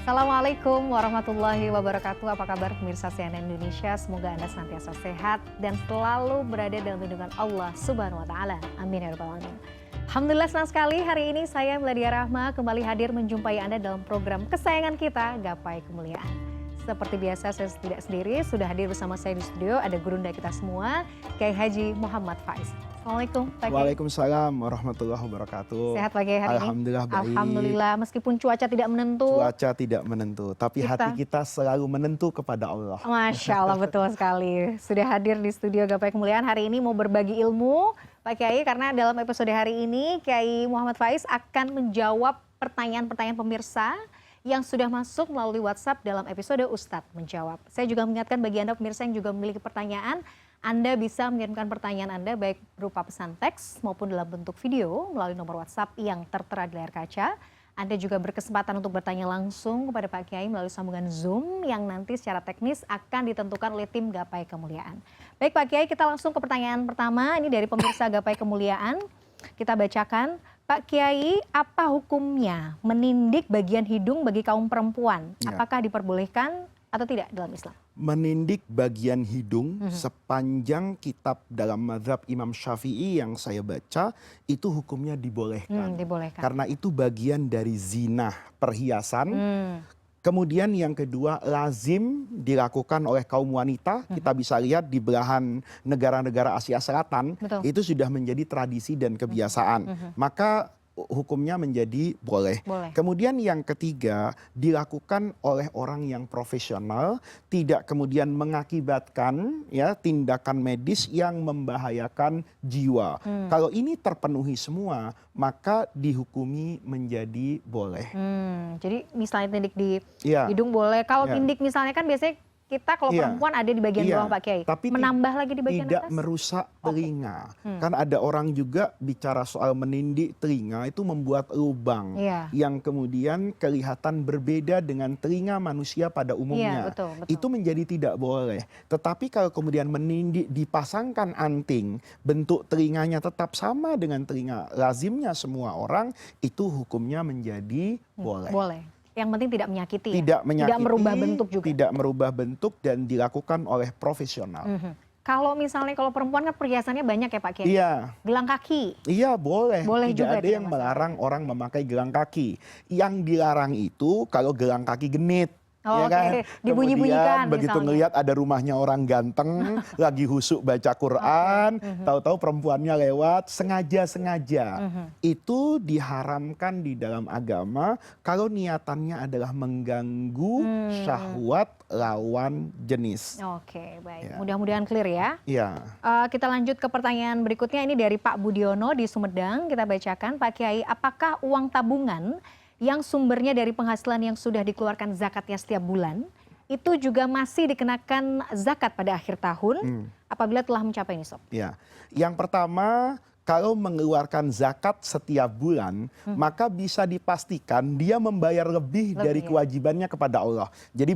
Assalamualaikum warahmatullahi wabarakatuh. Apa kabar pemirsa CNN Indonesia? Semoga Anda senantiasa sehat dan selalu berada dalam lindungan Allah Subhanahu wa taala. Amin ya rabbal alamin. Alhamdulillah, senang sekali hari ini saya Meladia Rahma kembali hadir menjumpai Anda dalam program kesayangan kita, Gapai Kemuliaan. Seperti biasa saya tidak sendiri, sudah hadir bersama saya di studio ada gurunda kita semua, Kiai Haji Muhammad Faiz. Assalamualaikum Pak Kiai. Waalaikumsalam warahmatullahi wabarakatuh. Sehat Pak Kiai hari ini? Alhamdulillah baik. Alhamdulillah, meskipun cuaca tidak menentu. Cuaca tidak menentu, tapi hati kita selalu menentu kepada Allah. Masya Allah, betul sekali. Sudah hadir di studio Gapai Kemuliaan hari ini mau berbagi ilmu Pak Kiai, karena dalam episode hari ini Kiai Muhammad Faiz akan menjawab pertanyaan-pertanyaan pemirsa yang sudah masuk melalui WhatsApp dalam episode Ustadz Menjawab. Saya juga mengingatkan bagi Anda pemirsa yang juga memiliki pertanyaan, Anda bisa mengirimkan pertanyaan Anda baik berupa pesan teks maupun dalam bentuk video melalui nomor WhatsApp yang tertera di layar kaca. Anda juga berkesempatan untuk bertanya langsung kepada Pak Kiai melalui sambungan Zoom yang nanti secara teknis akan ditentukan oleh tim Gapai Kemuliaan. Baik Pak Kiai, kita langsung ke pertanyaan pertama, ini dari pemirsa Gapai Kemuliaan. Kita bacakan. Pak Kiai, apa hukumnya menindik bagian hidung bagi kaum perempuan? Apakah diperbolehkan atau tidak dalam Islam? Menindik bagian hidung sepanjang kitab dalam mazhab Imam Syafi'i yang saya baca, itu hukumnya dibolehkan. Dibolehkan. Karena itu bagian dari zinah, perhiasan. Kemudian yang kedua, lazim dilakukan oleh kaum wanita. Kita bisa lihat di belahan negara-negara Asia Selatan, itu sudah menjadi tradisi dan kebiasaan. Maka hukumnya menjadi boleh. Kemudian yang ketiga, dilakukan oleh orang yang profesional, tidak kemudian mengakibatkan ya tindakan medis yang membahayakan jiwa. Kalau ini terpenuhi semua, maka dihukumi menjadi boleh. Jadi misalnya tindik di hidung boleh. Kalau tindik misalnya kan biasanya kita kalau perempuan ada di bagian bawah Pak Kiai, tapi menambah lagi di bagian tidak atas? merusak telinga. Kan ada orang juga bicara soal menindik telinga itu membuat lubang yang kemudian kelihatan berbeda dengan telinga manusia pada umumnya. Betul. Itu menjadi tidak boleh. Tetapi kalau kemudian menindik dipasangkan anting, bentuk telinganya tetap sama dengan telinga lazimnya semua orang, itu hukumnya menjadi boleh. Boleh. Yang penting tidak menyakiti, tidak menyakiti, tidak merubah bentuk juga. Tidak merubah bentuk dan dilakukan oleh profesional. Kalau misalnya kalau perempuan kan perhiasannya banyak ya Pak Kiai. Iya. Gelang kaki. Iya boleh. Boleh tidak juga. Ada yang melarang orang memakai gelang kaki. Yang dilarang itu kalau gelang kaki genit. Ya kan? Dibunyi-bunyikan begitu ngelihat ada rumahnya orang ganteng lagi husuk baca Quran, tahu-tahu perempuannya lewat sengaja-sengaja. Itu diharamkan di dalam agama kalau niatannya adalah mengganggu syahwat lawan jenis. Oke, baik. Mudah-mudahan clear ya. Iya. Kita lanjut ke pertanyaan berikutnya, ini dari Pak Budiono di Sumedang. Kita bacakan, Pak Kiai, apakah uang tabungan yang sumbernya dari penghasilan yang sudah dikeluarkan zakatnya setiap bulan, itu juga masih dikenakan zakat pada akhir tahun apabila telah mencapai nisab? Ya, yang pertama, kalau mengeluarkan zakat setiap bulan, maka bisa dipastikan dia membayar lebih dari kewajibannya kepada Allah. Jadi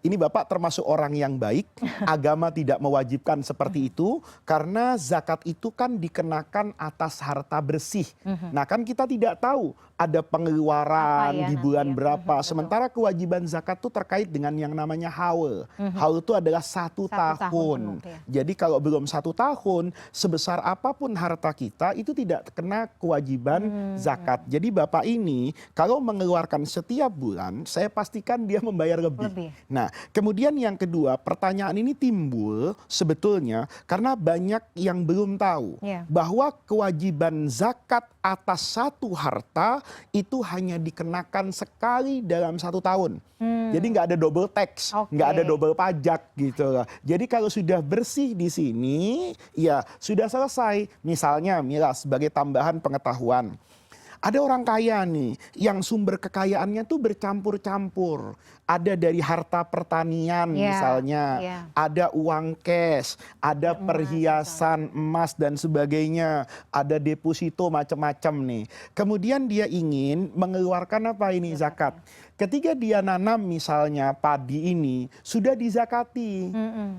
ini Bapak termasuk orang yang baik, agama tidak mewajibkan seperti itu, karena zakat itu kan dikenakan atas harta bersih. Nah kan kita tidak tahu ada pengeluaran di bulan berapa. Sementara kewajiban zakat itu terkait dengan yang namanya haul. Haul itu adalah satu tahun. Jadi kalau belum 1 tahun, sebesar apapun harta kita itu tidak kena kewajiban zakat. Jadi Bapak ini kalau mengeluarkan setiap bulan, saya pastikan dia membayar lebih. Nah, kemudian yang kedua, pertanyaan ini timbul sebetulnya karena banyak yang belum tahu bahwa kewajiban zakat atas satu harta itu hanya dikenakan sekali dalam 1 tahun. Jadi nggak ada double tax, nggak ada double pajak gitu. Jadi kalau sudah bersih di sini, ya sudah selesai. Misalnya, sebagai tambahan pengetahuan, ada orang kaya nih yang sumber kekayaannya tuh bercampur-campur. Ada dari harta pertanian misalnya, ada uang cash, ada perhiasan emas dan sebagainya, ada deposito macam-macam nih. Kemudian dia ingin mengeluarkan apa ini zakat. Ketika dia nanam misalnya padi ini sudah dizakati,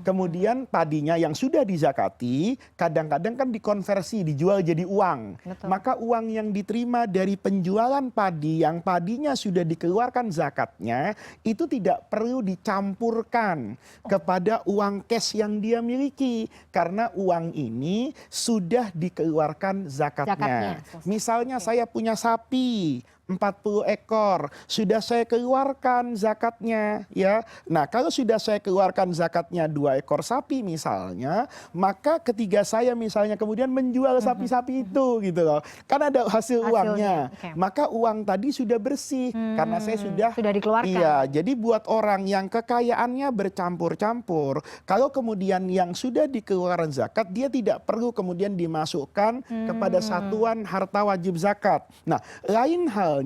kemudian padinya yang sudah dizakati kadang-kadang kan dikonversi, dijual jadi uang. Maka uang yang diterima dari penjualan padi yang padinya sudah dikeluarkan zakatnya, itu tidak perlu dicampurkan kepada uang cash yang dia miliki. Karena uang ini sudah dikeluarkan zakatnya. Misalnya saya punya sapi 40 ekor, sudah saya keluarkan zakatnya, ya. Nah, kalau sudah saya keluarkan zakatnya 2 ekor sapi misalnya, maka ketika saya misalnya kemudian menjual sapi-sapi itu gitu loh. Kan ada hasil uangnya. Maka uang tadi sudah bersih karena saya sudah dikeluarkan. Iya, jadi buat orang yang kekayaannya bercampur-campur, kalau kemudian yang sudah dikeluarkan zakat, dia tidak perlu kemudian dimasukkan kepada satuan harta wajib zakat. Nah, lain hal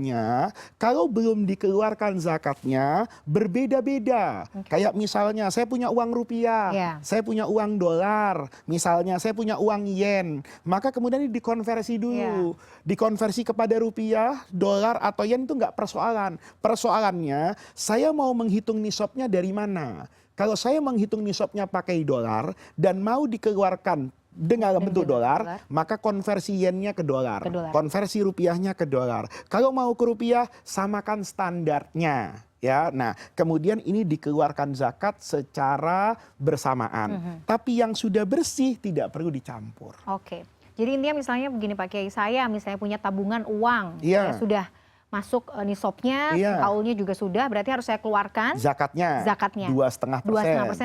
kalau belum dikeluarkan zakatnya berbeda-beda. Kayak misalnya saya punya uang rupiah, saya punya uang dolar, misalnya saya punya uang yen, maka kemudian ini dikonversi dulu. Dikonversi kepada rupiah, dolar atau yen itu nggak persoalan. Persoalannya saya mau menghitung nisabnya dari mana. Kalau saya menghitung nisabnya pakai dolar dan mau dikeluarkan dengan bentuk dolar, maka konversi yennya ke dolar, konversi rupiahnya ke dolar. Kalau mau ke rupiah, samakan standarnya. Ya, nah kemudian ini dikeluarkan zakat secara bersamaan. Tapi yang sudah bersih tidak perlu dicampur. Oke, jadi intinya misalnya begini Pak Kiai, saya misalnya punya tabungan uang, saya sudah masuk nisabnya, kaulnya juga sudah, berarti harus saya keluarkan zakatnya 2,5%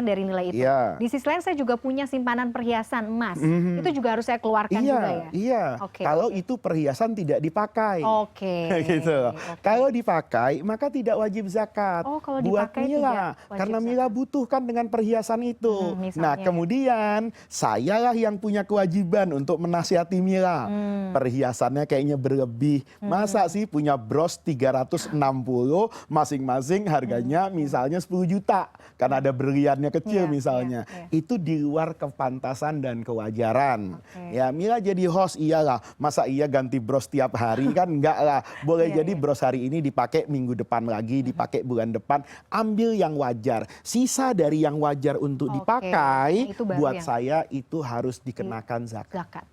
dari nilai itu. Di sisi lain saya juga punya simpanan perhiasan emas, itu juga harus saya keluarkan juga ya. Iya. Kalau itu perhiasan tidak dipakai. Gitu. Kalau dipakai maka tidak wajib zakat. Kalau buat dipakai Mila, karena Mila butuhkan dengan perhiasan itu. Nah kemudian sayalah yang punya kewajiban untuk menasihati Mila. Perhiasannya kayaknya berlebih. Masa sih punya bros 360 masing-masing harganya misalnya 10 juta karena ada berliannya kecil misalnya. Itu di luar kepantasan dan kewajaran. Ya, Mila jadi host iyalah. Masa iya ganti bros tiap hari kan enggak lah. Boleh jadi bros hari ini dipakai minggu depan lagi, dipakai bulan depan. Ambil yang wajar. Sisa dari yang wajar untuk dipakai buat saya itu harus dikenakan zakat.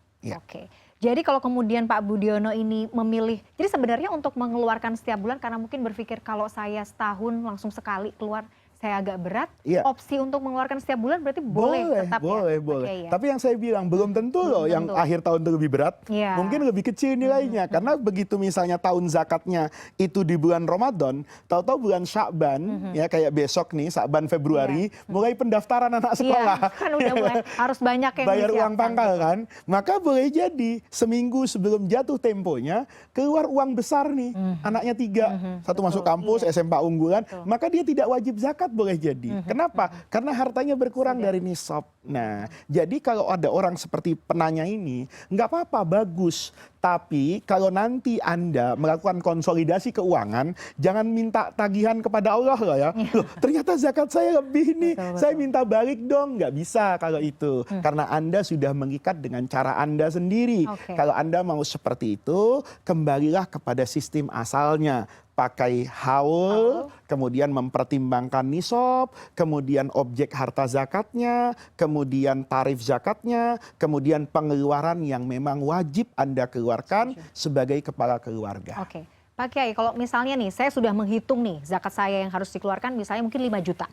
Jadi kalau kemudian Pak Budiono ini memilih, jadi sebenarnya untuk mengeluarkan setiap bulan karena mungkin berpikir kalau saya setahun langsung sekali keluar, saya agak berat, opsi untuk mengeluarkan setiap bulan berarti boleh tetap boleh. Tapi yang saya bilang belum tentu loh yang akhir tahun itu lebih berat. Mungkin lebih kecil nilainya. Karena begitu misalnya tahun zakatnya itu di bulan Ramadan, tahu-tahu bulan Sya'ban, ya kayak besok nih, Sya'ban Februari, mulai pendaftaran anak sekolah. Kan udah mulai harus banyak yang bayar uang pangkal kan. Maka boleh jadi seminggu sebelum jatuh temponya, keluar uang besar nih. Anaknya 3, satu masuk kampus, SMA unggulan, maka dia tidak wajib zakat boleh jadi. Kenapa? Karena hartanya berkurang dari nisab. Nah, jadi kalau ada orang seperti penanya ini, nggak apa-apa, bagus. Tapi kalau nanti Anda melakukan konsolidasi keuangan, jangan minta tagihan kepada Allah loh ya. Loh, ternyata zakat saya lebih nih, saya minta balik dong. Nggak bisa kalau itu. Karena Anda sudah mengikat dengan cara Anda sendiri. Kalau Anda mau seperti itu, kembalilah kepada sistem asalnya. Pakai haul, kemudian mempertimbangkan nisab, kemudian objek harta zakatnya, kemudian tarif zakatnya, kemudian pengeluaran yang memang wajib Anda keluarkan sebagai kepala keluarga. Pak Kiai, kalau misalnya nih saya sudah menghitung nih zakat saya yang harus dikeluarkan misalnya mungkin 5 juta.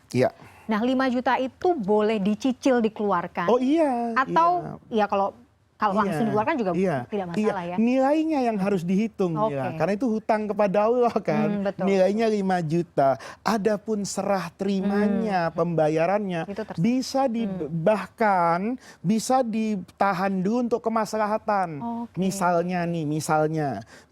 Nah 5 juta itu boleh dicicil dikeluarkan. Atau ya kalau langsung dikeluarkan juga tidak masalah ya. Nilainya yang harus dihitung karena itu hutang kepada Allah kan. Nilainya 5 juta. Adapun serah terimanya, pembayarannya bisa bahkan bisa ditahan dulu untuk kemaslahatan. Misalnya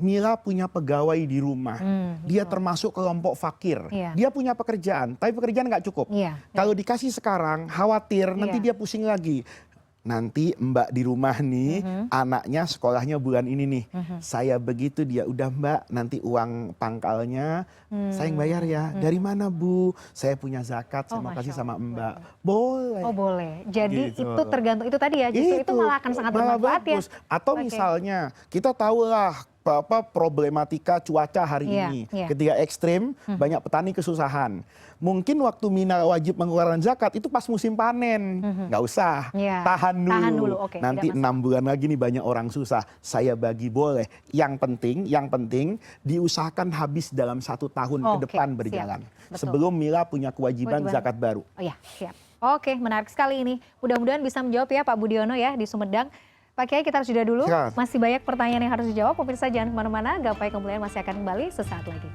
Mila punya pegawai di rumah. Dia termasuk kelompok fakir. Dia punya pekerjaan, tapi pekerjaan nggak cukup. Kalau dikasih sekarang khawatir nanti dia pusing lagi. Nanti Mbak di rumah nih, anaknya sekolahnya bulan ini nih. Saya begitu dia, udah Mbak, nanti uang pangkalnya saya yang bayar ya. Dari mana Bu? Saya punya zakat, saya mau kasih sama Mbak. Boleh. Boleh. Jadi gitu. Itu tergantung itu tadi ya, justru itu malah akan sangat bermanfaat ya. Atau misalnya kita tahulah problematika cuaca hari Iya, ini. iya. Ketika ekstrim, banyak petani kesusahan. Mungkin waktu Mina wajib mengeluarkan zakat itu pas musim panen. Nggak usah, Iya, tahan dulu. tahan dulu, oke, Nanti tidak 6 bulan lagi nih banyak orang susah. Saya bagi boleh. Yang penting diusahakan habis dalam 1 tahun ke Oke, depan siap. berjalan. Betul. Sebelum Mila punya kewajiban Kewajiban. zakat baru. Oh ya, siap. Oke, menarik sekali ini. Mudah-mudahan bisa menjawab ya Pak Budiono ya di Sumedang. Pak Kiai, kita harus jeda dulu. Siap. Masih banyak pertanyaan yang harus dijawab. Pemirsa jangan kemana-mana. Gapai Kemuliaan masih akan kembali sesaat lagi.